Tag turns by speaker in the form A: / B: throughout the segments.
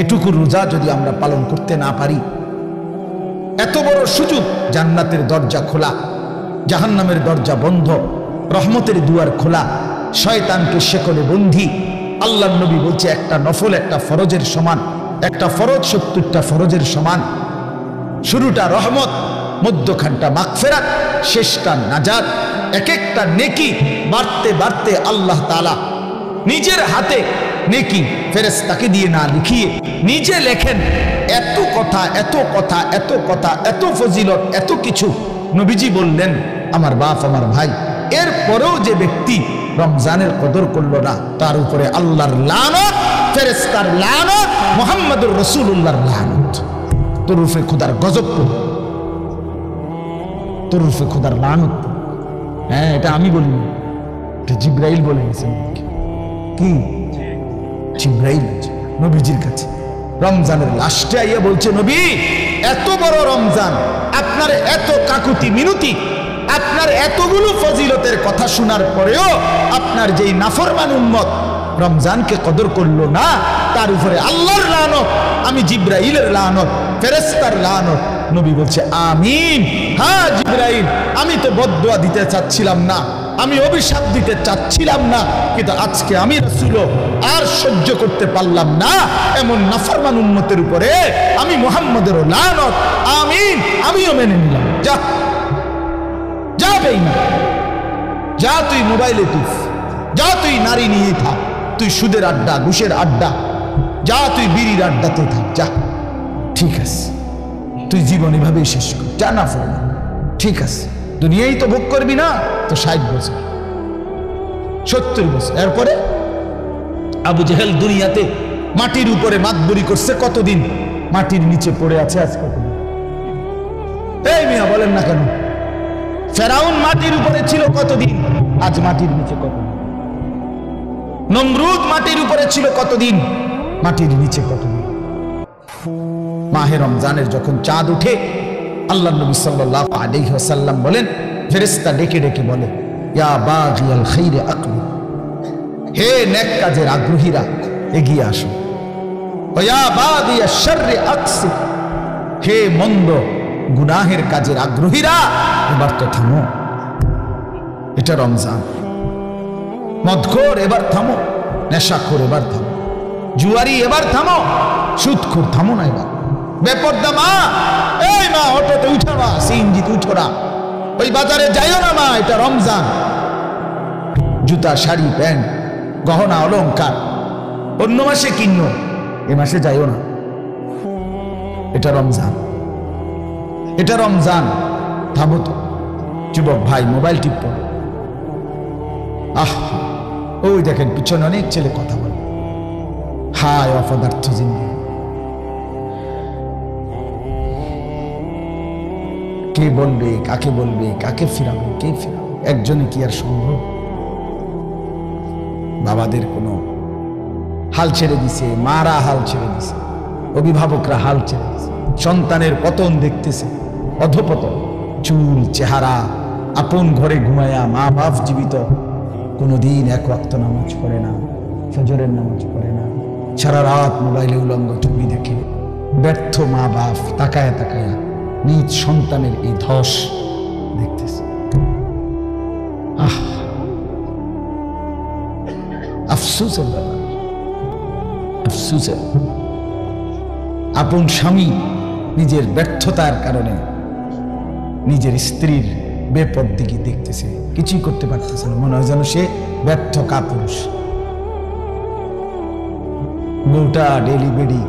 A: এটুকু রোজা যদি আমরা পালন করতে না পারি, এত বড় সুযোগ, জান্নাতের দরজা খোলা, জাহান্নামের দরজা বন্ধ, রহমতের দুয়ার খোলা, শয়তানকে শেকলে বন্দী। আল্লাহর নবী বলছে একটা নফল একটা ফরজের সমান, একটা ফরজ 70টা ফরজের সমান। শুরুটা রহমত, মধ্যখানটা মাগফিরাত, শেষটা নাজাত। এক একটা নেকি বাড়তে বাড়তে আল্লাহ তাআলা নিজের হাতে নেকি ফেরেশতাকে দিয়ে না লিখিয়ে নিজে লেখেন। এত কথা, এত কথা, এত কথা, এত ফজিলত, এত কিছু নবীজি বললেন আমার বাপ আমার ভাই। এরপরেও যে ব্যক্তি রমজানের কদর করলো না, তার উপরে আল্লাহর লানত, ফেরেশতার লানত, মুহাম্মদুর রাসূলুল্লাহর লানত। তোর উপরে খোদার গজব পড়ে, তোর উপরে খোদার লানত। হ্যাঁ, এটা আমি বলিনি, এটা জিবরাইল বলে গেছে। কি জিবরাইল নবীজির কাছে রমজানের লাস্টে আইয়া বলছে, নবী এত বড় রমজান, আপনার এত কাকুতি মিনতি, আপনার এতগুলো ফজিলতের কথা শোনার পরেও আপনার যেই নাফরমান উম্মত রমজানকে কদর করলো না, তার উপরে আল্লাহর লানত, আমি জিবরাইলের লানত, ফেরেশতার লানত। নবী বলছে আমিন। হ্যাঁ জিবরাইল, আমি তো বদদুয়া দিতে চাচ্ছিলাম না, আমি অভিশাপ দিতে চাচ্ছিলাম না, কিন্তু আজকে আমি রাসূল আর সহ্য করতে পারলাম না এমন নাফরমান উম্মতের উপরে আমি মুহাম্মদের লানত। আমিন, আমিও মেনে নিলাম। যা যা বেঈমান, যা তুই মোবাইলে তুই, যা তুই নারী নিয়ে থাক, তুই সুদের আড্ডা, ঘুষের আড্ডা, যা তুই বিড়ির আড্ডাতে থাক, যা, ঠিক আছে, তুই জীবন এভাবেই শেষ কর, যা না ফোন, ঠিক আছে, দুনিয়াই তো ভোগ করবি না, তো 60 বছর 70 বছর। এরপরে আবু জেহেল দুনিয়াতে মাটির উপরে মাতবরি করছে কতদিন, মাটির নিচে পড়ে আছে আজ কতদিন? এই মিয়া বলেন না কেন? ফেরাউন মাটির উপরে ছিল কতদিন, আজ মাটির নিচে কতদিন? নমরুদ মাটির উপরে ছিল কতদিন, মাটির নিচে কতদিন? মাহে রমজানের যখন চাঁদ উঠে, আল্লাহ নবী সাল্লাল্লাহু আলাইহি ওয়াসাল্লাম বলেন, ফেরেশতা ডেকে ডেকে বলে, ইয়া বাগিয়াল খাইরে আকবিল, হে নেক কাজের আগ্রহীরা এগিয়ে আসো, ইয়া বাগিয়াশ শাররি আকসির, হে মন্দ গুনাহের কাজের আগ্রহীরা এবার তো থামো। এটা রমজান। মদখোর এবার থামো, নেশাখোর এবার থামো, জুয়ারি এবার থামো, সুদখোর থামো না এবার। বেপরদা মা, এই মা অটোতে উঠো না, সিএনজিতে উঠো না, ওই বাজারে যাইও না মা, এটা রমজান। জুতা শাড়ি প্যান্ট গহনা অলংকার অন্য মাসে কিনো, এ মাসে যাইও না, এটা রমজান, এটা রমজান। থামো তো যুবক ভাই, মোবাইল টিপো। আহ, ওই দেখেন পিছনে অনেক ছেলে কথা বলে, হায় অপদার্থ জিন্দেগি। কে বলবে, কাকে বলবে, কাকে ফিরাবে, কে ফিরাবে? একজনে কি আর সম্ভব? বাবাদের কোনো হাল ছেড়ে দিছে, মারা হাল ছেড়ে দিছে, অভিভাবকরা হাল ছেড়ে দিছে, সন্তানের পতন দেখতেছে, অধপতন, চুল চেহারা, আপন ঘরে ঘুমায়া, মা বাপ জীবিত, কোনোদিন এক ওয়াক্ত নামাজ পড়ে না, ফজরের নামাজ পড়ে না, সারা রাত মোবাইলে উলঙ্গ ছবি দেখে, ব্যর্থ মা বাপ তাকায়া তাকায়া নিজ সন্তানের এই ধস দেখতেছে। আহ, আফসোসের ব্যাপার, আফসোসের। আপন স্বামী নিজের ব্যর্থতার কারণে নিজের স্ত্রীর বেপরদিগি দেখতেছে, কিছুই করতে পারতেছে না, মনে হয় যেন সে ব্যর্থ কাপুরুষ। বউটা ডেলি বেডি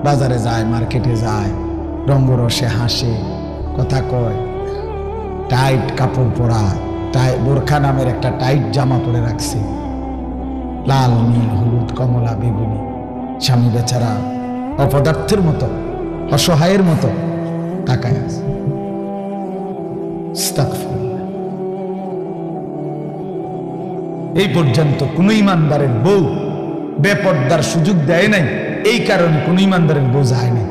A: বাজারে যায়, মার্কেটে যায়, রঙ্গরসে হাসে, কথা কয়, টাইট কাপড় পরা, বোরখা নামের একটা টাইট জামা পরে রাখছে, লাল নীল হলুদ কমলা বেগুনি। স্বামী বেচারা অপদার্থের মতো, অসহায়ের মতো তাকায় আছে। এই পর্যন্ত কোন ইমানদারের বউ বেপর্দার সুযোগ দেয় নাই, এই কারণে কোন ইমানদারের বউ যায় নাই,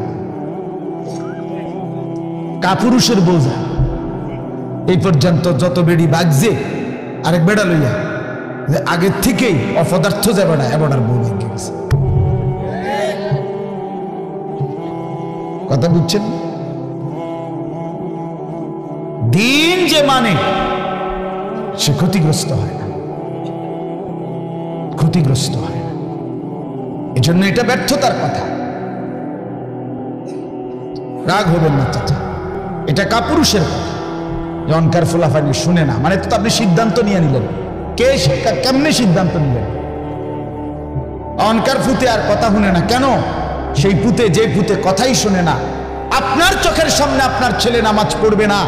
A: কাপুরুষের বউ যায়। এই পর্যন্ত যত বেড়ি বাগছে আরেক বেড়া লইয়া, আগের থেকেই অপদার্থ যাবে না, এবার বউ ভেঙে গেছে। কথা বুঝছেন? দিন যে মানে সে ক্ষতিগ্রস্ত হয় না, ক্ষতিগ্রস্ত হয় না। এজন্য এটা ব্যর্থতার কথা। রাগ হবেন না চাচা, এটা কাপুরুষের কথা। জনকার ফুলাফানি শুনে না মানে তো আপনি সিদ্ধান্ত নিয়ে নিলেন। কে কেমনে সিদ্ধান্ত নিলেন? অনকার ফুতে আর কথা শুনে না কেন? সেই পুতে, যে পুতে কথাই শুনে না, আপনার চোখের সামনে আপনার ছেলে নামাজ পড়বে না,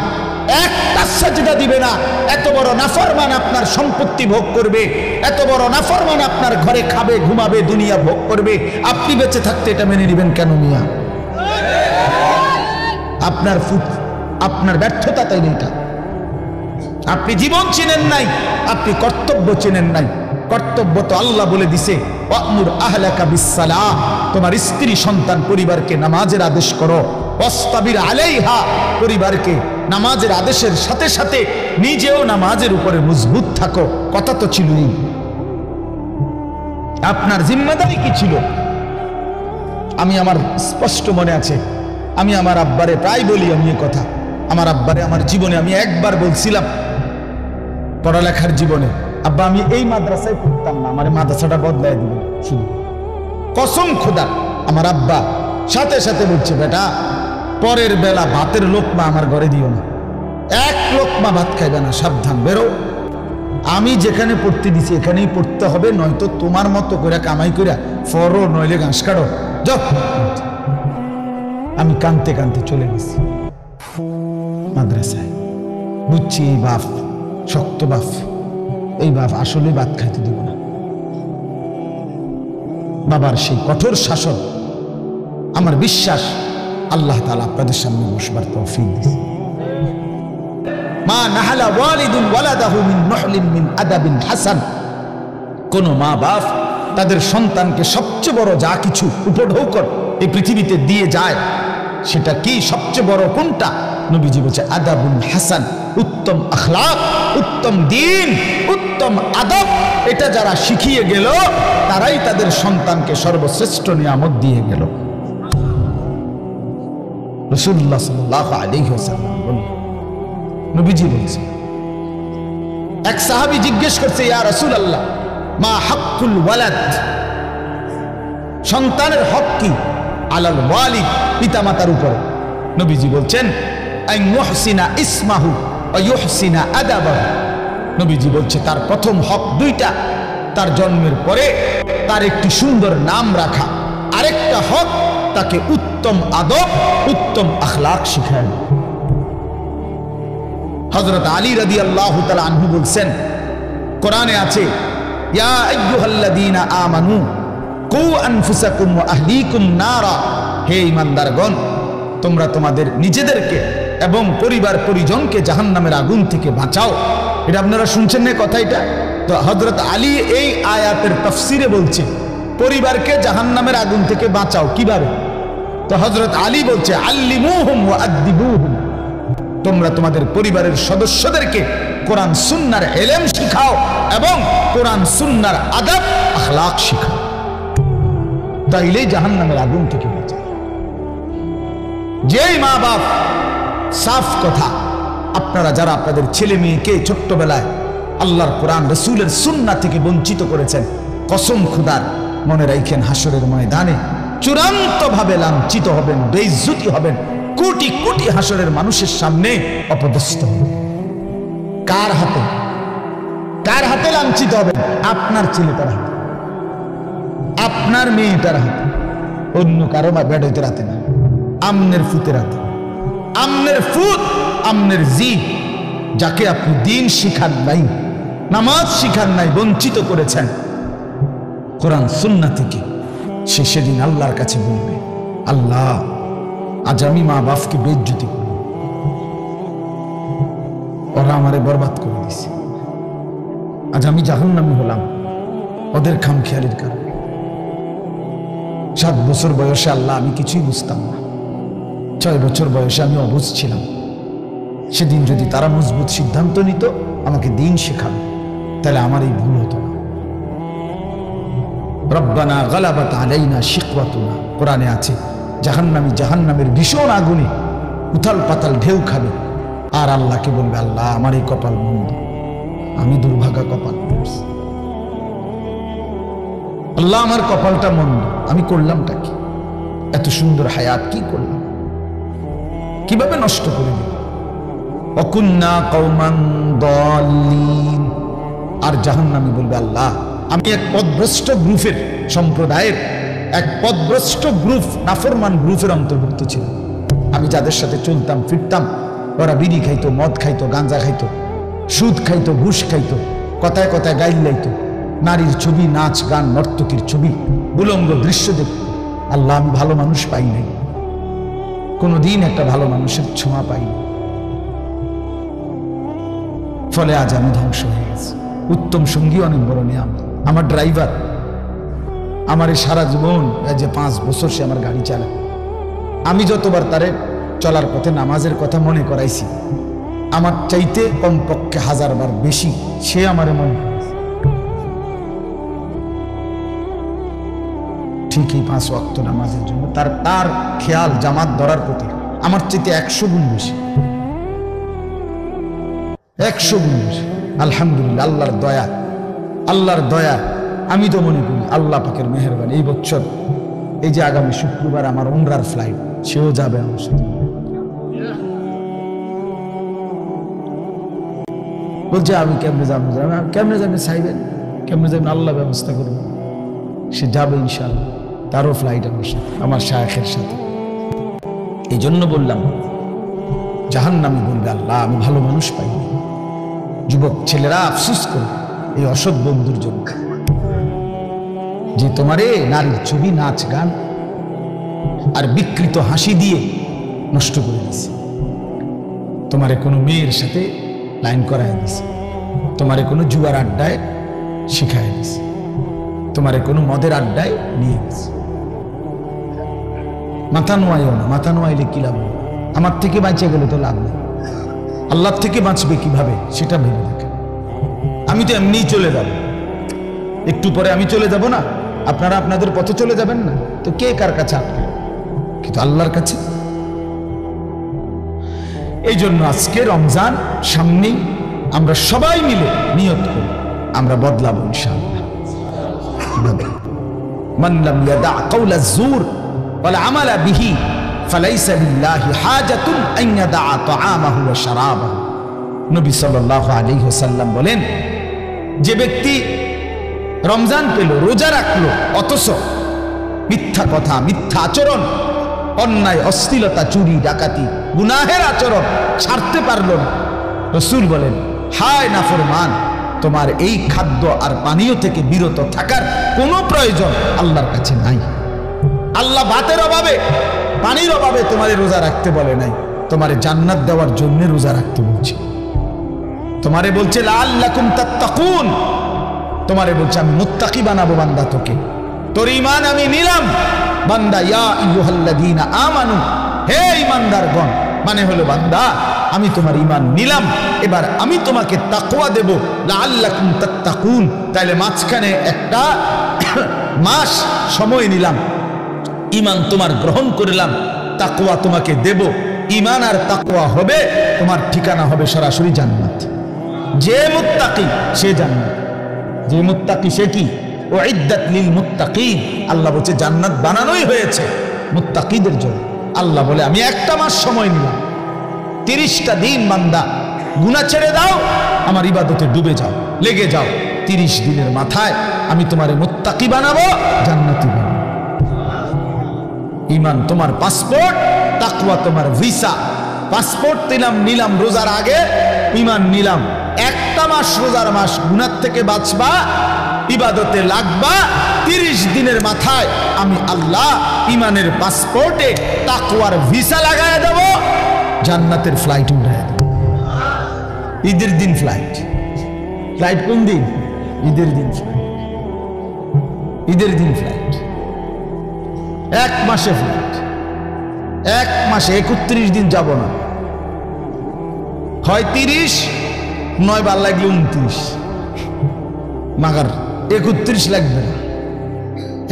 A: একটা সাজদা দিবে না, এত বড় নাফরমান আপনার সম্পত্তি ভোগ করবে, এত বড় নাফরমান আপনার ঘরে খাবে, ঘুমাবে, দুনিয়া ভোগ করবে, আপনি বেঁচে থাকতে এটা মেনে নেবেন কেন মিয়া? আপনার ফুট, আপনার ব্যর্থতা তাই এটা। আপনি জীবন চিনেন নাই, আপনি কর্তব্য চিনেন নাই। কর্তব্য তো আল্লাহ বলে দিছে, ওয়ামুর আহলাকা বিসসালাহ, তোমার স্ত্রী সন্তান পরিবারকে নামাজের আদেশ করো, ওয়াসতাবির আলাইহা, পরিবারকে নামাজের আদেশের সাথে সাথে নিজেও নামাজের উপরে মজবুত থাকো। কথা তো ছিলই। আপনার জিম্মাদারি কি ছিল? আমি আমার স্পষ্ট মনে আছে, আমি আমার আব্বারে প্রায় বলি আমি এই কথা। আমার আব্বারে আমার জীবনে আমি একবার বলছিলাম, পড়ালেখার জীবনে, আব্বা আমি এই মাদ্রাসায় পড়তাম না, আমার মাদ্রাসাটা বদলাই দিবে শুধু। কসম খোদা, আমার আব্বা সাথে সাথে বলছে, বেটা পরের বেলা ভাতের লোকমা আমার ঘরে দিও না, এক লোকমা ভাত খাইবে না, সাবধান, বেরো। আমি যেখানে পড়তে দিছি এখানেই পড়তে হবে, নয়তো তোমার মতো করে কামাই করে ফরো, নইলে ঘাস কাটো যাও। আমি কানতে কানতে চলে গেছি মাদ্রাসায়। বুঝছি এই বাপ শক্ত বাপ, এই বাপ আসলে ভাত খাইতে দিব না। বাবার সেই কঠোর শাসন, আমার বিশ্বাস আল্লাহ তাআলা আপনাদের সামনে বসবার তৌফিক দিয়েছে। মা নাহালা ওয়ালিদুন ওয়ালাদাহু মিন নুহলিন মিন আদাবিন হাসান, কোন মা বাপ তাদের সন্তানকে সবচেয়ে বড় যা কিছু উপঢৌকন এই পৃথিবীতে দিয়ে যায়, সেটা কি সবচেয়ে বড় কোনটা? নবীজি বলছে আদাবুন হাসান, উত্তম আখলাক, উত্তম দিন, উত্তম আদব। এটা যারা শিখিয়ে গেল তারাই তাদের সন্তানকে সর্বশ্রেষ্ঠ নিয়ামত দিয়ে গেল। রাসূলুল্লাহ সাল্লাল্লাহু আলাইহি ওয়াসাল্লাম বলেন, নবীজি বলছে, এক সাহাবী জিজ্ঞেস করছে, ইয়া রাসূলুল্লাহ মা হাক্কুল ওয়ালাদ, সন্তানের হক কি? আলাল ওয়ালিদ, পিতামাতার উপর। নবীজি বলছেন আন ইউহসিনা ইসমাহু ওয়া ইউহসিনা আদাবাহু। নবীজি বলছে তার প্রথম হক দুইটা, তার জন্মের পরে তার একটি সুন্দর নাম রাখা, আরেকটা হক তাকে উত্তম আদব, উত্তম আখলাক শিখানো। হযরত আলী রাদিয়াল্লাহু তাআলা আনহু বলছেন, কোরআনে আছে, ইয়া আইয়ুহাল্লাযীনা আমানু কু আনফুসাকুম ওয়া আহলিকুম নারা, হে ঈমানদারগণ তোমরা তোমাদের নিজেদেরকে এবং পরিবার পরিজনকে জাহান্নামের আগুন থেকে বাঁচাও। এটা আপনারা শুনছেন না কথা? এটা তো হযরত আলী এই আয়াতের তাফসিরে বলছে পরিবারকে জাহান্নামের আগুন থেকে বাঁচাও কিভাবে? তো হযরত আলী বলছে আল্লিমুহুম ওয়া আদ্দিবুহুম, তোমরা তোমাদের পরিবারের সদস্যদেরকে কোরআন সুন্নাহর ইলম শিখাও এবং কোরআন সুন্নাহর আদব আখলাক শিখাও, তাইলেই জাহান্নামের আগুন থেকে বাঁচাও। যেই মা বাপ, সাফ কথা, আপনারা যারা আপনাদের ছেলে মেয়েকে ছোট্টবেলায় আল্লাহর কোরআন রাসূলের সুন্নাহ থেকে বঞ্চিত করেছেন, কসম খোদার মনে রাখেন হাসরের ময়দানে চূড়ান্ত ভাবে লাঞ্ছিত হবেন, বেইজ্জতি হবেন, কোটি কোটি হাসরের মানুষের সামনে অপদস্থ হবেন। কার হাতে? কার হাতে লাঞ্ছিত হবেন? আপনার ছেলেটার হাতে, আপনার মেয়েটার হাতে, অন্য কারো বেড়াইতে রাতে না, আমনের ফুতের হাতে। আমনের ফুত, আমনের জি, যাকে আপনি দিন শিখান নাই, নামাজ শিখান নাই, বঞ্চিত করেছেন কোরআন সুন্নাহ থেকে, সে সেদিন আল্লাহর কাছে বলবে, আল্লাহ আজ আমি মা বাপকে বেইজ্জতি করি, ওরা আমারে বরবাদ করে দিছে, আজ আমি জাহান্নামী হলাম ওদের খামখেয়ালির কারণে। 7 বছর বয়সে আল্লাহ আমি কিছুই বুঝতাম না, 6 বছর বয়সে আমি অবুঝ ছিলাম। সেদিন যদি তারা মজবুত সিদ্ধান্ত নিত আমাকে দিন শেখাবে, তাহলে আমার এই ভুল হতো না। রব্বানা গালাবাত আলাইনা শিকওয়াতুনা, কোরআনে আছে, জাহান্নামী জাহান্নামের ভীষণ আগুনে উথাল পাতাল ঢেউ খাবে, আর আল্লাহকে বলবে, আল্লাহ আমার এই কপাল মন্দ, আমি দুর্ভাগা কপাল করছি, আল্লাহ আমার কপালটা মন্দ, আমি করলামটা কি? এত সুন্দর হায়াত কি করলাম, কিভাবে নষ্ট করে দিল? অকুন্না কওমান দাল্লিন। আর জাহান্নামী বলবে, আল্লাহ আমি এক পথভ্রষ্ট গ্রুপের, সম্প্রদায়ের এক পথভ্রষ্ট গ্রুপ, নাফরমান গ্রুপের অন্তর্ভুক্ত ছিল। আমি যাদের সাথে চলতাম ফিরতাম, ওরা বিড়ি খাইতো, মদ খাইতো, গাঁজা খাইতো, সুদ খাইতো, ঘুষ খাইতো, কথায় কথায় গাইল লাইতো, নারীর ছবি, নাচ গান, নর্তকীর ছবি, উলঙ্গ দৃশ্য দেখত। আল্লাহ আমি ভালো মানুষ পাই নাই, কোনোদিন একটা ভালো মানুষের ছোঁয়া পাইনি, ফলে আজ আমি ধ্বংস হয়ে গেছি। উত্তম সঙ্গী অনেক বড় নিয়ামত। আমার ড্রাইভার, আমার এই সারা জীবন, যে 5 বছর সে আমার গাড়ি চালায়, আমি যতবার তারে চলার পথে নামাজের কথা মনে করাইছি, আমার চাইতে কমপক্ষে 1000 বার বেশি সে আমারে মনে করাইছে। ঠিকই 5 ওয়াক্ত নামাজের জন্য তার খেয়াল জামাত ধরার প্রতি আমার চাইতে 100 গুণ বেশি, 100 গুণ বেশি। আলহামদুলিল্লাহ, আল্লাহর দয়া, আল্লাহর দয়া। আমি তো মনে করি আল্লাহ পাকের মেহেরবানি, এই বছর, এই যে আগামী শুক্রবার আমার উমরার ফ্লাইট, সেও যাবে আমার সাথে। বলছে আমি কেমনে যাবো, কেমনে যাবে চাইবেন, কেমনে যাবেন, আল্লাহ ব্যবস্থা করবেন। সে যাবে ইনশাআল্লাহ, তারও ফ্লাইট আমার সাথে, আমার শায়েখের সাথে। এই জন্য বললাম, জাহান্নামী বলবে, আল্লাহ আমি ভালো মানুষ পাই। যুবক ছেলেরা আফসোস করে এই অসৎ বন্ধুর জন্য, যে তোমারে নারীর ছবি, নাচ গান আর বিকৃত হাসি দিয়ে নষ্ট করে দিছে। তোমারে কোনো মেয়ের সাথে লাইন করায় দিছে, তোমারে কোনো জুয়ার আড্ডায় শিখায় দিছে, তোমারে কোনো মদের আড্ডায় নিয়ে গেছে। মাথা নোয়াইও না, মাথা নোয়াইলে কি লাভ? আমার থেকে বাঁচে গেলে তো লাভ নেই, আল্লাহর থেকে বাঁচবে কিভাবে সেটা ভেবে দেখে। আমি তো এমনিই চলে যাব, একটু পরে আমি চলে যাব না, আপনারা আপনাদের পথে চলে যাবেন না, তো কে কার কাছে আটকে? কিন্তু আল্লাহর কাছে। এই জন্য আজকে রমজান সামনেই, আমরা সবাই মিলে নিয়ত করি আমরা বদলাবো ইনশাআল্লাহ। মান লাম ইয়াদা কাওলা যুর ওয়াল আমালা বিহি ফালাইসা লিল্লাহি হাজাতুন আন ইয়াদা তাআমাহু ওয়া শারাবাহু। নবী সাল্লাল্লাহু আলাইহি ওয়াসাল্লাম বলেন, যে ব্যক্তি রমজান পেল, রোজা রাখলো, অথচ মিথ্যা কথা, মিথ্যা আচরণ, অন্যায়, অশ্লীলতা, চুরি, ডাকাতি, গুনাহের আচরণ ছাড়তে পারল না, রাসূল বলেন, হায় নাফরমান, তোমার এই খাদ্য আর পানীয় থেকে বিরত থাকার কোনো প্রয়োজন আল্লাহর কাছে নাই। আল্লাহ ভাতের অভাবে, পানির অভাবে তোমারে রোজা রাখতে বলে নাই, তোমারে জান্নাত দেওয়ার জন্য রোজা রাখতে বলছে। তোমারে বলছে লাআল্লাকুম তাত্তাকুন, তোমারে বলছে আমি মুত্তাকি বানাবো বান্দা তোকে, তোর ঈমান আমি নিলাম বান্দা। ইয়া আইয়ুহাল্লাযীনা আমানু, হে ঈমানদারগণ, মানে হলো বান্দা আমি তোমার ঈমান নিলাম, এবার আমি তোমাকে তাকওয়া দেব, লাআল্লাকুম তাত্তাকুন। তাইলে মাঝখানে একটা মাস সময় নিলাম, ঈমান তোমার গ্রহণ করলাম, তাকওয়া তোমাকে দেব। ঈমান আর তাকওয়া হবে, তোমার ঠিকানা হবে সরাসরি জান্নাত। যে মুত্তাকি সে জান্নাত, যে মুত্তাকি সে কি? উইদ্দাত লিল মুত্তাকিন, আল্লাহ বলছে জান্নাত বানানোই হয়েছে মুত্তাকিদের জন্য। আল্লাহ বলে আমি একটা মাস সময় নিলাম, 30টা দিন বান্দা গুনাহ ছেড়ে দাও, আমার ইবাদতে ডুবে যাও, লেগে যাও। 30 দিনের মাথায় আমি তোমারে মুত্তাকি বানাবো, জান্নাতি বানাবো। ঈমান তোমার পাসপোর্ট, তাকওয়া তোমার ভিসা। পাসপোর্ট নিলাম রোজার আগে, ঈমান নিলাম, একটা মাস রোজার মাস, গুনাহ থেকে বাঁচবা, ইবাদতে লাগবা। 30 দিনের মাথায় আমি আল্লাহ ঈমানের পাসপোর্টে তাকওয়ার ভিসা লাগায় দেব, জান্নাতের ফ্লাইট উড়ায় দেব। ঈদের দিন ফ্লাইট, ফ্লাইট কোন দিন? ঈদের দিন ফ্লাইট, ঈদের দিন ফ্লাইট, 1 মাসে ফ্লাইট, 1 মাসে 31 দিন যাব না, হয় 30, নয় বার লাগলে 29, মাগার 31 লাগবে না।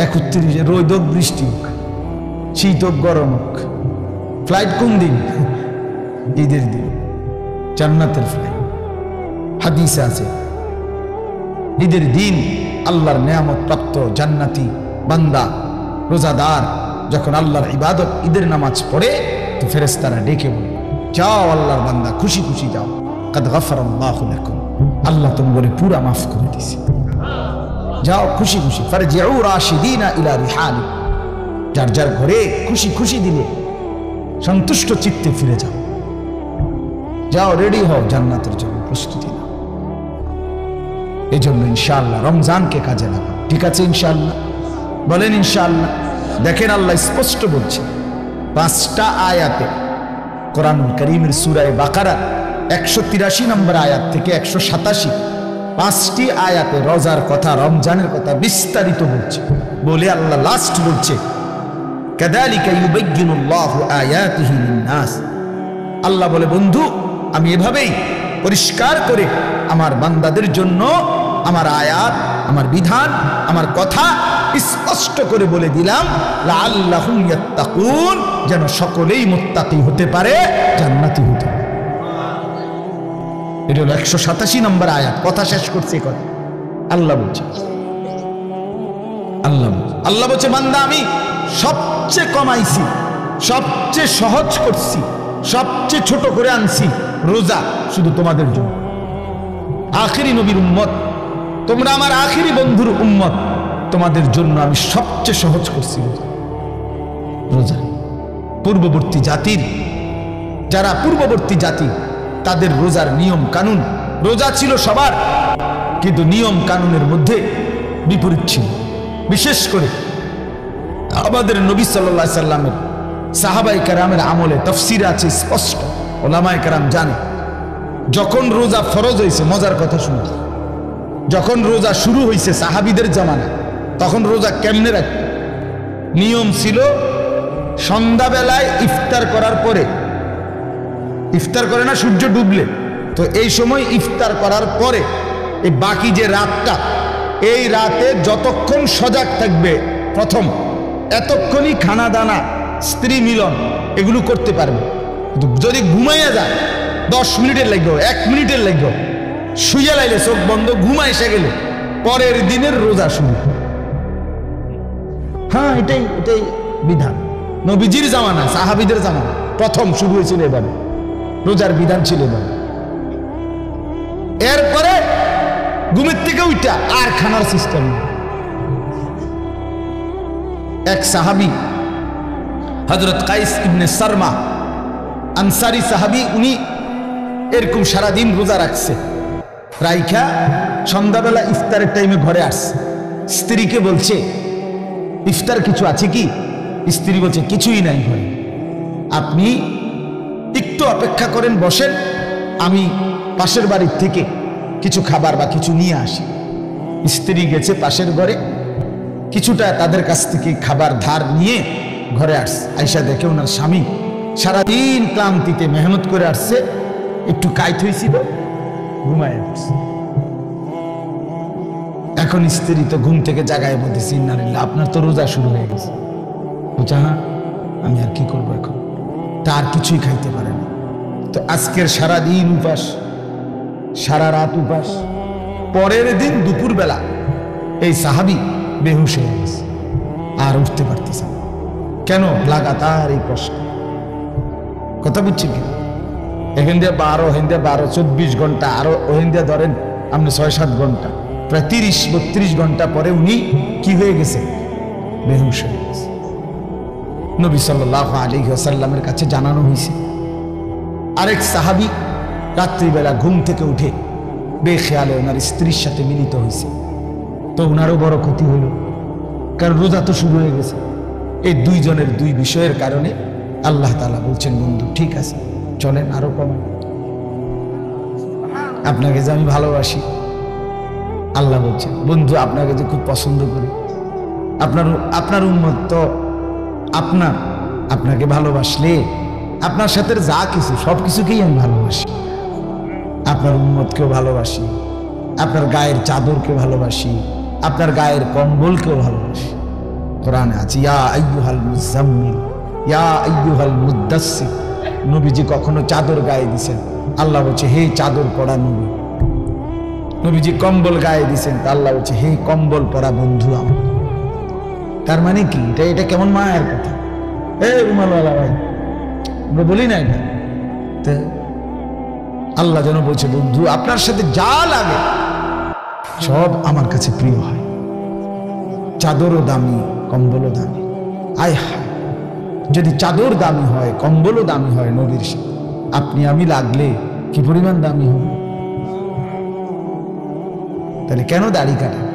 A: 31 রোদ বৃষ্টি হোক, শীত হোক গরম হোক। ফ্লাইট কোন দিন? ঈদের দিন, জান্নাতের ফ্লাইট। হাদিসে আছে ঈদের দিন আল্লাহর নেয়ামত প্রাপ্ত জান্নাতি বান্দা রোজাদার যখন আল্লাহর ইবাদত ঈদের নামাজ পড়ে তো ফেরেশতারা ডেকে বলে, যাও আল্লাহর বান্দা, খুশি খুশি যাও, কাদ গাফারাল্লাহু লাকুম, আল্লাহ তোমাকে পুরা মাফ করে দিয়েছে, যাও খুশি খুশি। ফারজিউ রাশিদিনা ইলা রিহালি, যার যার ঘরে খুশি খুশি দিলে সন্তুষ্ট চিত্তে ফিরে যাও, যাও রেডি হও জান্নাতের জন্য প্রস্তুতি নাও। এই জন্য ইনশাআল্লাহ রমজানকে কাজে লাগাও। ঠিক আছে ইনশাআল্লাহ? বলেন ইনশাআল্লাহ। দেখেন আল্লাহ স্পষ্ট বলছে 5টা আয়াতে কোরআনুল কারীমের সূরা বাকারা 183 নম্বর আয়াত থেকে 187, 5টি আয়াতে রোজার কথা, রমজানের কথা বিস্তারিত বলছে। বলে আল্লাহ লাস্ট বলছে কাযালিকা ইউবায়্যিনুল্লাহু আয়াতিহি লিন-নাস। আল্লাহ বলে, বন্ধু আমি এভাবেই পরিষ্কার করে আমার বান্দাদের জন্য আমার আয়াত, আমার বিধান, আমার কথা স্পষ্ট করে বলে দিলাম, লাআল্লাহুম ইয়াত্তাকুন, যেন সকলেই মুত্তাকি হতে পারে, জান্নাতি হতে পারে। এটা হলো 187 নম্বর আয়াত। কথা শেষ করছে কথা আল্লাহ বলছে। আল্লাহ বলছে বান্দা আমি সবচেয়ে কমাইছি, সবচেয়ে সহজ করছি, সবচেয়ে ছোট করে আনছি রোজা শুধু তোমাদের জন্য। আখিরি নবীর উম্মত তোমরা, আমার আখিরি বন্ধুর উম্মত, তোমাদের জন্য আমি সবচেয়ে সহজ করছি রোজা। পূর্ববর্তী জাতির, যারা পূর্ববর্তী জাতি, তাদের রোজার নিয়ম কানুন, রোজা ছিল সবার, কিন্তু নিয়ম কানুনের মধ্যে বিপরীত ছিল। বিশেষ করে আমাদের নবী সাল্লাল্লাহু আলাইহি সাল্লামের সাহাবায়ে কেরামের আমলে তাফসীরে আছে স্পষ্ট, ওলামায়ে কেরাম জানে যখন রোজা ফরজ হয়েছে, মজার কথা শুনুন, যখন রোজা শুরু হয়েছে সাহাবীদের জামানায়, তখন রোজা কেমনে রাখত? নিয়ম ছিল সন্ধ্যাবেলায় ইফতার করার পরে, ইফতার করে না সূর্য ডুবলে, তো এই সময় ইফতার করার পরে এই বাকি যে রাতটা, এই রাতে যতক্ষণ সজাগ থাকবে প্রথম, এতক্ষণই খানা দানা, স্ত্রী মিলন এগুলো করতে পারবে। কিন্তু যদি ঘুমাইয়া যায় 10 মিনিটের লাগবে, 1 মিনিটের লাগবে, শুইয়া লাইলে চোখ বন্ধ, ঘুমা এসে গেলে পরের দিনের রোজা শুরু। হ্যাঁ, এটাই বিধান। নবীজির জামানা, সাহাবীদের জামানা প্রথম শুরু হয়েছিল এভাবে, রোজার বিধান ছিল এভাবে। এরপরে ঘুমের থেকে উঠা আর খানার সিস্টেম। এক সাহাবী হযরত কাইস ইবনে সারমা আনসারী সাহাবী, উনি এরকম সারাদিন রোজা রাখছে, রাইখা সন্ধ্যাবেলা ইফতারের টাইমে ঘরে আসছে। স্ত্রীকে বলছে ইফতার কিছু আছে কি? স্ত্রী বলছে কিছুই নাই ঘরে, আপনি একটু অপেক্ষা করেন, বসেন, আমি পাশের বাড়ির থেকে কিছু খাবার বা কিছু নিয়ে আসি। স্ত্রী গেছে পাশের ঘরে, কিছুটা তাদের কাছ থেকে খাবার ধার নিয়ে ঘরে আসছে। আয়সা দেখে ওনার স্বামী সারাদিন ক্লান্তিতে মেহনত করে আসছে, একটু কাইত হয়েছিল, ঘুমায় আসছে। এখন স্ত্রী তো ঘুম থেকে জাগায় বলতেছি, ইন্নালিল্লাহ, আপনার তো রোজা শুরু হয়ে গেছে। বলছে হ্যাঁ, আমি আর কি করবো এখন, তার কিছুই খাইতে পারে না। তো আজকের সারাদিন উপাস, সারা রাত উপাস। পরের দিন দুপুরবেলা এই সাহাবী বেহুশ হয়ে গেছে, আর উঠতে পারতেছে না। কেন? লাগাতার এই কষ্ট। কথা বুঝছেন কি? এখান দিয়ে 12, ওখান দিয়ে 12, 24 ঘন্টা, আরো ওখান দিয়ে ধরেন আপনি 6-7 ঘন্টা, প্রায় 30-32 ঘন্টা পরে উনি কি হয়ে গেছে? বেহুশ হয়ে গেছে। নবী সাল্লাল্লাহু আলাইহি ওয়াসাল্লামের কাছে জানানো হয়েছে। আরেক সাহাবী রাত্রিবেলা ঘুম থেকে উঠে বেখেয়ালে ওনার স্ত্রীর সাথে মিলিত হয়েছে, তো ওনারও বড় ক্ষতি হইল, কারণ রোজা তো শুরু হয়ে গেছে। এই দুইজনের দুই বিষয়ের কারণে আল্লাহ তাআলা বলছেন, বন্ধু ঠিক আছে চলেন আরো কমান, আপনাকে যে আমি ভালোবাসি। আল্লাহ বলছেন, বন্ধু আপনাকে যে খুব পছন্দ করি, আপনার উম্মত তো আপনাকে ভালোবাসলে আপনার সাথে যা কিছু সব কিছুকেই আমি ভালোবাসি। আপনার উম্মতকেও ভালোবাসি, আপনার গায়ের চাদরকে ভালোবাসি, আপনার গায়ের কম্বলকেও ভালোবাসি। কোরআনে আছে, ইয়া আইয়ুহাল মুজাম্মিল, ইয়া আইয়ুহাল মুদ্দাসসির। নবীজি কখনো চাদর গায়ে দিছেন, আল্লাহ বলছে হে চাদর পরা নবী। নবীজি কম্বল গায়ে দিছেন, তা আল্লাহ বলছে হে কম্বল পরা বন্ধু আমার। তার মানে কি, এটা কেমন মায়ের কথা। রুমালওয়ালা ভাই, আমরা বলি না এটা। আল্লাহ যেন বলছে বন্ধু আপনার সাথে যা লাগে সব আমার কাছে প্রিয় হয়। চাদরও দামি, কম্বলও দামি। আয় হায়, যদি চাদর দামি হয়, কম্বলও দামি হয় নবীর সাথে, আপনি আমি লাগলে কি পরিমাণ দামি হবে। তাহলে কেন দাড়ি কাটেন?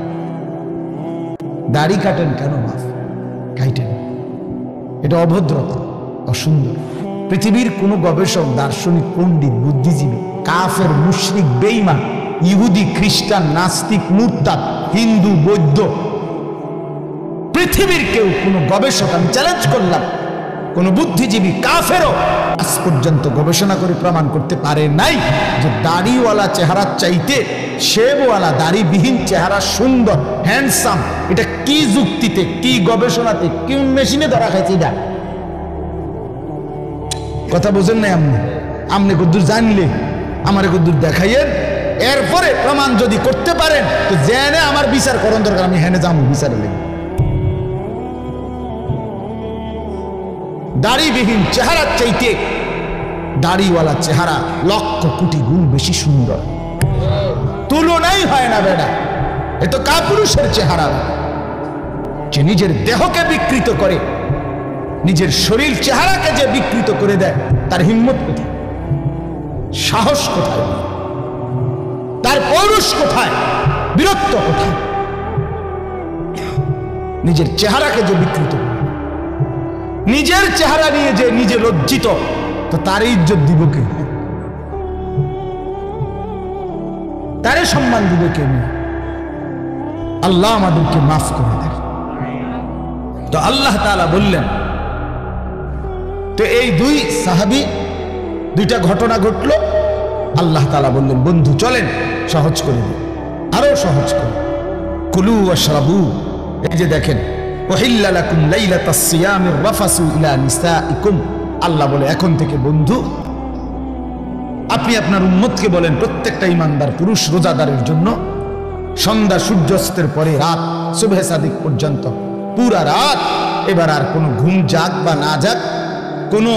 A: দাড়ি কাটেন কেন? বাপ কাটেন, এটা অভদ্রতা, অসুন্দর। পৃথিবীর কোন গবেষক, দার্শনিক, পণ্ডিত, বুদ্ধিজীবী, কাফের, মুশরিক, বেঈমান, ইহুদি, খ্রিস্টান, নাস্তিক, মুরতাদ, হিন্দু, বৌদ্ধ, পৃথিবীর কেউ, কোন গবেষক, আমি চ্যালেঞ্জ করলাম, কোন বুদ্ধিজীবী, কাফেরও আজ পর্যন্ত গবেষণা করে প্রমাণ করতে পারে নাই যে দাড়িওয়ালা চেহারার চাইতে শেবওয়ালা দাড়িবিহীন চেহারা সুন্দর, হ্যান্ডসাম। এটা কি যুক্তিতে, কি গবেষণাতে, কি মেশিনে ধরা খাইছে? এটা কথা বোঝেন নাই আপনি? আপনি কদ্দুর জানলে আমার কদ্দুর দেখাইয়েন, এরপরে প্রমাণ যদি করতে পারেন তো জেনে আমার বিচার করণ দরকার, আমি হেনে যাবো বিচারে লেগে। দাড়িবিহীন চেহারার চাইতে দাড়িওয়ালা চেহারা লক্ষ কোটি গুণ বেশি সুন্দর, তুলনাই হয় না বেটা। এ তো কাপুরুষের চেহারা, যে নিজের দেহকে বিকৃত করে, নিজের শরীর চেহারাকে যে বিকৃত করে দেয়, তার হিম্মত কোথায়, সাহস কোথায়, তার পৌরুষ কোথায়, বীরত্ব কোথায়? নিজের চেহারাকে যে বিকৃত করে, নিজের চেহারা নিয়ে যে নিজে লজ্জিত, তো তার ইজ্জত দিব কে? তারে সম্মান দিবে কে? আল্লাহ আমাদেরকে মাফ করে দেন। তো আল্লাহ তাআলা বললেন, তো এই দুই সাহাবী, দুইটা ঘটনা ঘটলো, আল্লাহ তাআলা বললেন বন্ধু চলেন সহজ করে দিন, আরো সহজ করে। কুলু ওয়াশরাবু, এই যে দেখেন, ওহিল্লা লাকুম লাইলাতাস সিয়ামির রাফাসু ইলা নিসাইকুম। আল্লাহ বলে এখন থেকে বন্ধু আপনি আপনার উম্মতকে বলেন, প্রত্যেকটা ইমানদার পুরুষ রোজাদারের জন্য সন্ধ্যা সূর্যাস্তের পরে রাত সুবহে সাদিক পর্যন্ত পুরা রাত, এবার আর কোনো ঘুম যাক বা না যাক, কোনো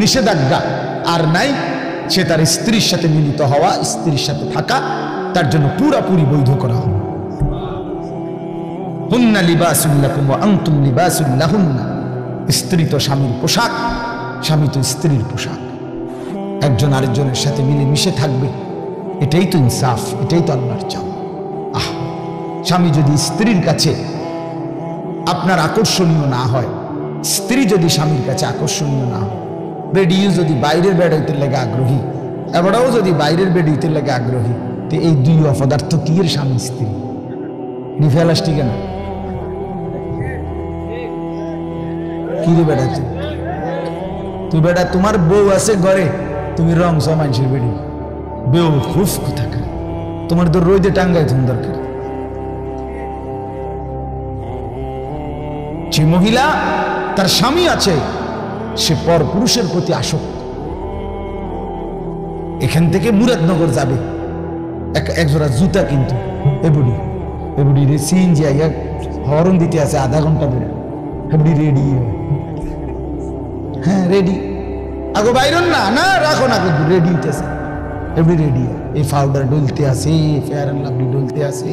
A: নিষেধাজ্ঞা আর নাই। সে তার স্ত্রীর সাথে মিলিত হওয়া, স্ত্রীর সাথে থাকা তার জন্য পুরাপুরি বৈধ করা হবে। হুন্না লিবাসুল লাকুম ওয়া আনতুম লিবাসুল লাহুন্না। স্ত্রী তো স্বামীর পোশাক, স্বামী তো স্ত্রীর পোশাক। একজন আরেকজনের সাথে মিলে মিশে থাকবে, এটাই তো ইনসাফ, এটাই তো আল্লাহর চাও। স্বামী যদি স্ত্রীর কাছে আপনার আকর্ষণীয় না হয়, স্ত্রী যদি স্বামীর কাছে আকর্ষণীয় না হয়, বেডিও যদি বাইরের বেড হইতে লেগে আগ্রহী, এবারও যদি বাইরের বেড হইতে লেগে আগ্রহী, তো এই দুই অপদার্থ কি এর স্বামী স্ত্রী নিফেলাস ঠিক না? কি রে বেড়া, তুই বেটা তোমার বউ আছে ঘরে, তুমি রং মানুষের বেড়ি বেউ খুব কোথাকার, তোমার তো রোদে টাঙ্গাই তুমি দরকার। যে মহিলা তার স্বামী আছে, সে পর পুরুষের প্রতি আসক্ত। এখান থেকে মুরাদনগর যাবে একজোড়া জুতা কিন্তু এবুড়ি রে সিএনজি আইয়া হরন দিতে আছে আধা ঘন্টা ধরে, এবুড়ি রেডি, হ্যাঁ রেডি, আগো বাইরন না না রাখো না, কিন্তু রেডি হইতেছে, এবুড়ি রেডি। এই পাউডার ডলতে আছে, ফেয়ার এন্ড লাভলি ডলতে আছে,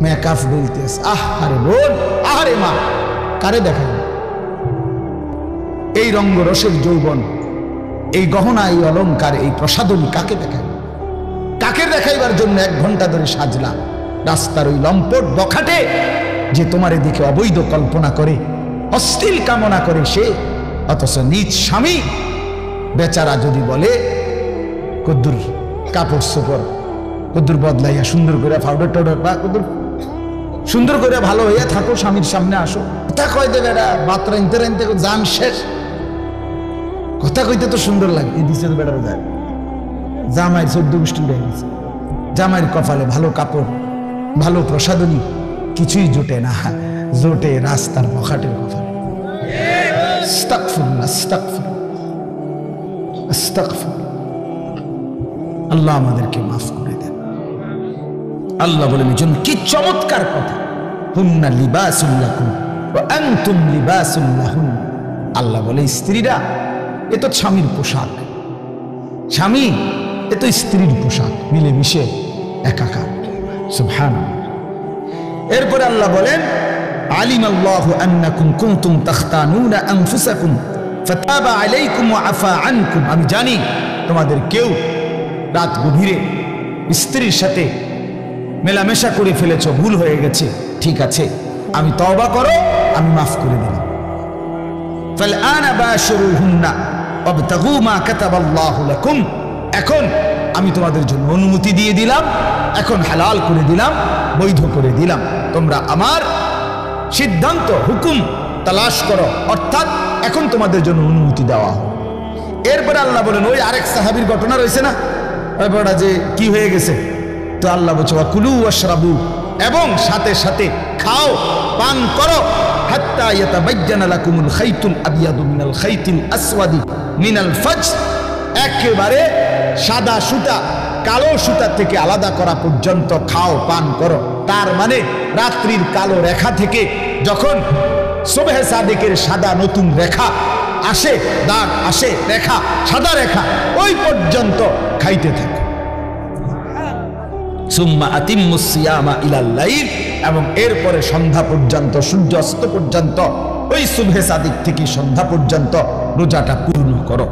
A: মেকআপ ডলতে আছে। আরে বোন, আরে মা, কারে দেখাই এই রঙ্গরসের যৌবন, এই গহনা, এই অলংকার, এই প্রসাদনী কাকে দেখাই? কাকে দেখাইবার জন্য 1 ঘন্টা ধরে সাজলা? রাস্তার ওই লম্পট বখাটে যে তোমার এদিকে অবৈধ কল্পনা করে, অশ্লীল কামনা করে সে, অথচ নিজ স্বামী বেচারা যদি বলে কদ্দুর কাপড় চোপড় কদ্দুর বদলাইয়া সুন্দর করে পাউডার টাউডার বা কদ্দুর সুন্দর করে ভালো হইয়া থাকো, স্বামীর সামনে আসো, কথা কয় দেবে এরা বাত রাইনতে রাইনতে জান শেষ, কথা কইতে তো সুন্দর লাগে। এই দিছে তো বেড়ার যায়, জামাইয়ের 14 গোষ্ঠী উড়ে গেছে, জামাইয়ের কপালে ভালো কাপড়, ভালো প্রসাদনী কিছুই জোটে না, জোটে রাস্তার বখাটের কথা। আস্তাগফিরুল্লাহ, আস্তাগফিরুল্লাহ, আস্তাগফিরুল্লাহ। আল্লাহ আমাদেরকে মাফ করে দেন। আল্লাহ বলেন এজন্য কি চমৎকার কথা, হুন্না লিবাসুল লাকুম ওয়া আনতুম লিবাসুল লাহুন। আল্লাহ বলে স্ত্রীরা এ তো স্বামীর পোশাক, স্বামী এ তো স্ত্রীর পোশাক, মিলেমিশে একাকার। সুবহানাল্লাহ। এরপরে আল্লাহ বলেন আলিমাল্লাহু আন্নাকুম কুনতুম তাখতানুনা আনফুসাকুম ফাতাবা আলাইকুম ওয়া আফা আনকুম। আমি জানি তোমাদের কেউ রাত গভীরে স্ত্রীর সাথে মেলামেশা করে ফেলেছো, ভুল হয়ে গেছে, ঠিক আছে আমি তওবা করো, আমি মাফ করে দিলাম। ফালআনা বাশিরুহুন্না ওয়াবতাগু মা কাতাবাল্লাহু লাকুম। এখন আমি তোমাদের জন্য অনুমতি দিয়ে দিলাম, এখন হালাল করে দিলাম, বৈধ করে দিলাম, তোমরা আমার সিদ্ধান্ত হুকুম তালাশ করো, অর্থাৎ এখন তোমাদের জন্য অনুমতি দেওয়া হয়। এরপরে আল্লাহ বলেন ওই আরেক সাহাবীর ঘটনা রয়েছে না, ওইটা যে কি হয়ে গেছে, তো আল্লাহ বলছে ওয়াকুলু ওয়াশরাবু, এবং সাথে সাথে খাও পান করো, হাত্তা ইয়াতাবায়্যানা লাকুমুল খাইতুল আবিয়াদু মিনাল খাইতিল আসওয়াদি মিনাল ফাজর, একেবারে সাদা সুতা কালো সুতা থেকে আলাদা করা পর্যন্ত খাও পান করো। তার মানে রাত্রির কালো রেখা থেকে যখন সুবহে সাদিকের সাদা নতুন রেখা আসে, দাগ আসে, রেখা সাদা রেখা, ওই পর্যন্ত খাইতে থাকে। সুম্মা আতিম্মুস সিয়ামা ইলাল লাইল, এবং এরপরে সন্ধ্যা পর্যন্ত, সূর্য অস্ত পর্যন্ত, ওই সুবহে সাদিক থেকে সন্ধ্যা পর্যন্ত রোজাটা পূর্ণ করো।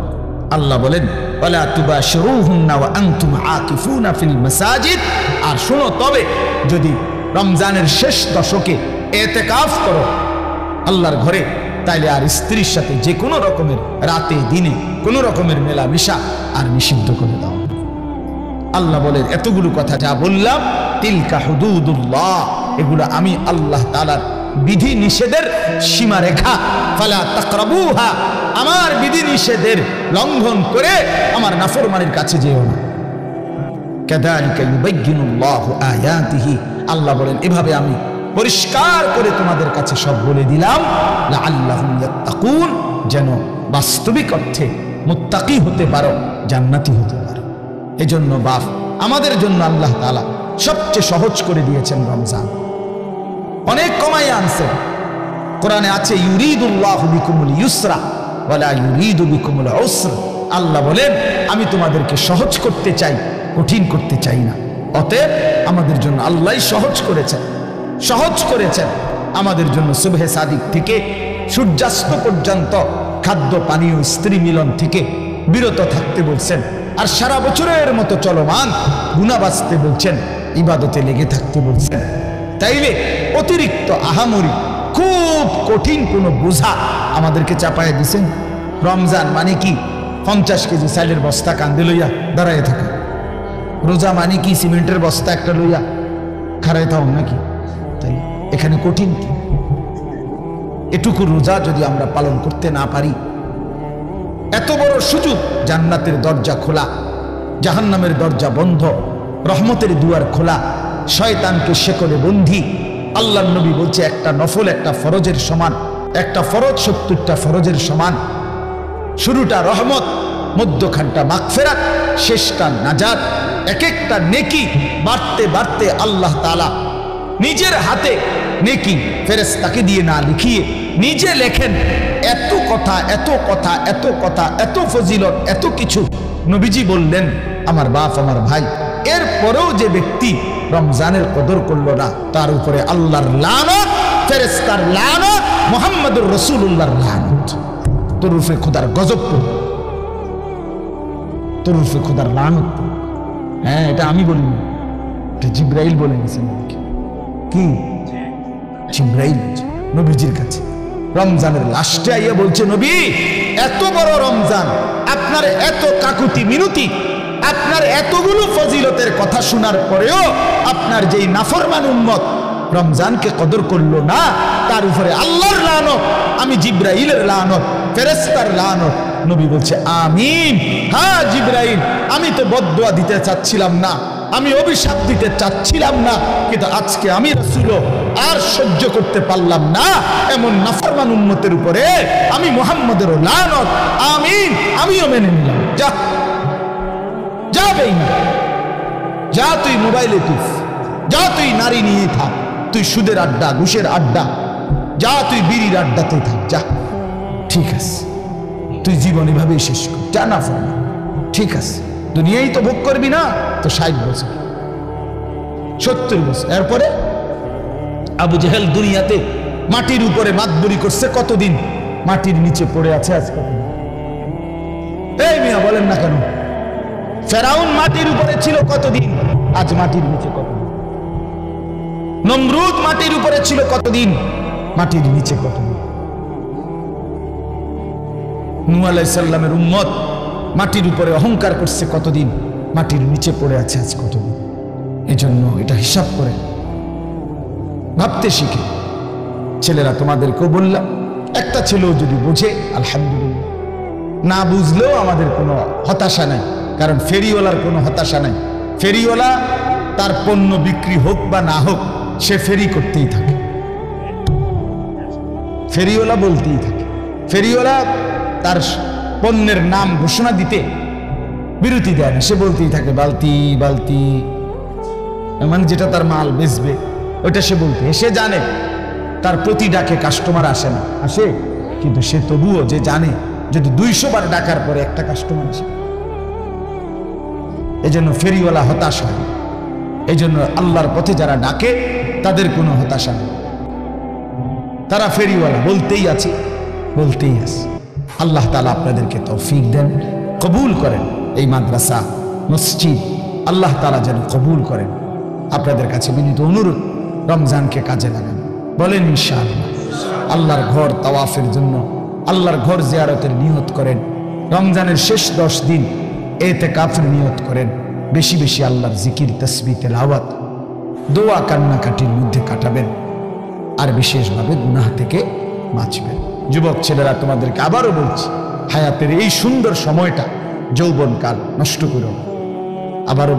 A: আল্লাহ বলেন ওয়ালা তুবাশিরুহুন্না ওয়া আনতুম আকিফুনা ফিল মাসাজিদ। আর শোনো, তবে যদি রমজানের শেষ দশকে ইতিকাফ করো আল্লাহর ঘরে, তাইলে আর স্ত্রীর সাথে যে কোনো রকমের রাতে দিনে কোনো রকমের মেলামেশা আর নিষিদ্ধ করে দাও। আল্লাহ বলেন এতগুলো কথা যা বললাম তিলকা হুদুদুল্লাহ, এগুলো আমি আল্লাহ তাআলার বিধি নিষেধের সীমারেখা। ফালা তাকরাবুহা, আমার বিধি নিষেধের লঙ্ঘন করে আমার নাফরমানির কাছে যেও না। কাযালিকা ইউবায়্যিনুল্লাহু আয়াতিহি, আল্লাহ বলেন এভাবে আমি পরিষ্কার করে তোমাদের কাছে সব বলে দিলাম, লাআল্লাহুম ইয়াত্তাকুন, যেন বাস্তবিক অর্থে মুত্তাকি হতে পারো, জান্নাতি হতে পারো। এজন্য বাপ আমাদের জন্য আল্লাহ তাআলা সবচেয়ে সহজ করে দিয়েছেন রমজান, অনেক কমাই আনছেন। কোরআনে আছে ইউরিদুল্লাহু বিকুমুল ইউসরা ওয়ালা ইউরিদু বিকুমুল উসরা। আল্লাহ বলেন আমি তোমাদেরকে সহজ করতে চাই, কঠিন করতে চাই না। অতএব আমাদের জন্য আল্লাহই সহজ করেছেন, সহজ করেছেন আমাদের জন্য সুবহে সাদিক থেকে সূর্যাস্ত পর্যন্ত খাদ্য পানীয় স্ত্রী মিলন থেকে বিরত থাকতে বলছেন, আর সারা বছরের মতো চলমান গুনাহ বাঁচতে বলছেন, ইবাদতে লেগে থাকতে বলছেন। তাইলে অতিরিক্ত আহামরি খুব কঠিন কোনো বোঝা আমাদেরকে চাপায় দিছেন। রমজান মানে কি 50 কেজি চালের বস্তা কান্দে লইয়া দাঁড়ায় থাকা, রোজা মানে কি সিমেন্টের বস্তা একটা লইয়া খাড়ায় থাও নাকি? তাই এখানে কঠিন কি? এটুকু রোজা যদি আমরা পালন করতে না পারি, এত বড় সুযোগ, জান্নাতের দরজা খোলা, জাহান্নামের দরজা বন্ধ, রহমতের দুয়ার খোলা, শয়তানকে শেকলে বন্দী। আল্লাহর নবী বলছে একটা নফল একটা ফরজের সমান, একটা ফরজ 70টা ফরজের সমান। শুরুটা রহমত, মধ্যখানটা মাগফিরাত, শেষটা নাজাত। এক একটা নেকি বাড়তে বাড়তে আল্লাহ তাআলা নিজের হাতে নেকি ফেরেশতাকে দিয়ে না লিখিয়ে নিজে লেখেন। এত কথা, এত কথা, এত কথা, এত ফজিলত, এত কিছু নবীজি বললেন আমার বাপ আমার ভাই। এরপরেও যে ব্যক্তি রমজানের কদর করলো না, তার উপরে আল্লাহর লানত, ফেরেশতার লানত, মুহাম্মদুর রাসূলুল্লাহর লানত। তোর উপরে খোদার গজব পড়বে, তোর উপরে খোদার লানত পড়বে। হ্যাঁ, এটা আমি বলিনি, এটা জিবরাইল বলে গেছেন। কি জিবরাইল নবীজির কাছে রমজানের লাস্টে আইয়া বলছে, নবী এত বড় রমজান, আপনার এত কাকুতি মিনতি, আপনার এতগুলো ফজিলতের কথা শোনার পরেও আপনার যেই নাফরমান উম্মত রমজানকে কদর করলো না, তার উপরে আল্লাহর লানত, আমি জিবরাইলের লানত, ফেরেশতার লানত। নবী বলছে আমিন। হ্যাঁ জিবরাইল, আমি তো বদদুয়া দিতে চাচ্ছিলাম না, আমি অভিশাপ দিতে চাচ্ছিলাম না, কিন্তু আজকে আমি রাসূল আর সহ্য করতে পারলাম না এমন নাফরমান উম্মতের উপরে আমি মুহাম্মদের লানত। আমিন, আমিও মেনে নিলাম। যা যা বেঈমান, যা তুই মোবাইলে তুই, যা তুই নারী নিয়ে থাক, তুই সুদের আড্ডা, ঘুষের আড্ডা, যা তুই বিড়ির আড্ডাতে থাক, যা, ঠিক আছে, তুই জীবন এভাবেই শেষ কর, যা না ফরমান, ঠিক আছে, দুনিয়াই তো ভোগ করবি না তো 60 বছর 70 বছর। এরপরে আবু জেহেল দুনিয়াতে মাটির উপরে মাতবুরি করছে কতদিন, মাটির নিচে পড়ে আছে আজ কতদিন? এই মিয়া বলেন না কেন? ফেরাউন মাটির উপরে ছিল কতদিন, আজ মাটির নিচে কতদিন? নমরুদ মাটির উপরে ছিল কতদিন, মাটির নিচে কতদিন? নূহ আলাইহিস সালামের উম্মত মাটির উপরে অহংকার করছে কতদিন, মাটির নিচে পড়ে আছে আজ কতদিন? এজন্য এটা হিসাব করে ভাবতে শিখে। ছেলেরা তোমাদেরকেও বললাম, একটা ছেলেও যদি বোঝে আলহামদুলিল্লাহ, না বুঝলেও আমাদের কোনো হতাশা নাই, কারণ ফেরিওয়ালার কোনো হতাশা নাই। ফেরিওয়ালা তার পণ্য বিক্রি হোক বা না হোক, সে ফেরি করতেই থাকে, ফেরিওয়ালা বলতেই থাকে। ফেরিওয়ালা তার পণ্যের নাম ঘোষণা দিতে বিরতি দেয় না, সে বলতেই থাকে বালতি বালতি, মানে যেটা তার মাল বেচবে ওইটা সে বলতে। সে জানে তার প্রতি ডাকে কাস্টমার আসে না, আসে, কিন্তু সে তবুও যে জানে যদি 200 বার ডাকার পরে একটা কাস্টমার আসে। এই জন্য ফেরিওয়ালা হতাশ হয়। এই জন্য আল্লাহর পথে যারা ডাকে তাদের কোনো হতাশা নেই, তারা ফেরিওয়ালা বলতেই আছে, বলতেই আছে। আল্লাহ তাআলা আপনাদেরকে তৌফিক দেন, কবুল করেন। এই মাদ্রাসা মসজিদ আল্লাহ তাআলা যেন কবুল করেন। আপনাদের কাছে বিনীত অনুরোধ, রমজানকে কাজে লাগান, বলেন ইনশাআল্লাহ। আল্লাহর ঘর তাওয়াফের জন্য, আল্লাহর ঘর জিয়ারতের নিয়ত করেন। রমজানের শেষ 10 দিন ইতিকাফের নিয়ত করেন। বেশি বেশি আল্লাহর জিকির, তাসবিহ, তেলাওয়াত, দোয়া, কান্নাকাটির মধ্যে কাটাবেন, আর বিশেষভাবে গুনাহ থেকে বাঁচবেন। যুবক ছেলেরা তোমাদেরকে আবারও বলছি, হায়াতের এই সুন্দর সময়টা, যৌবনকাল নষ্ট করো। আবারও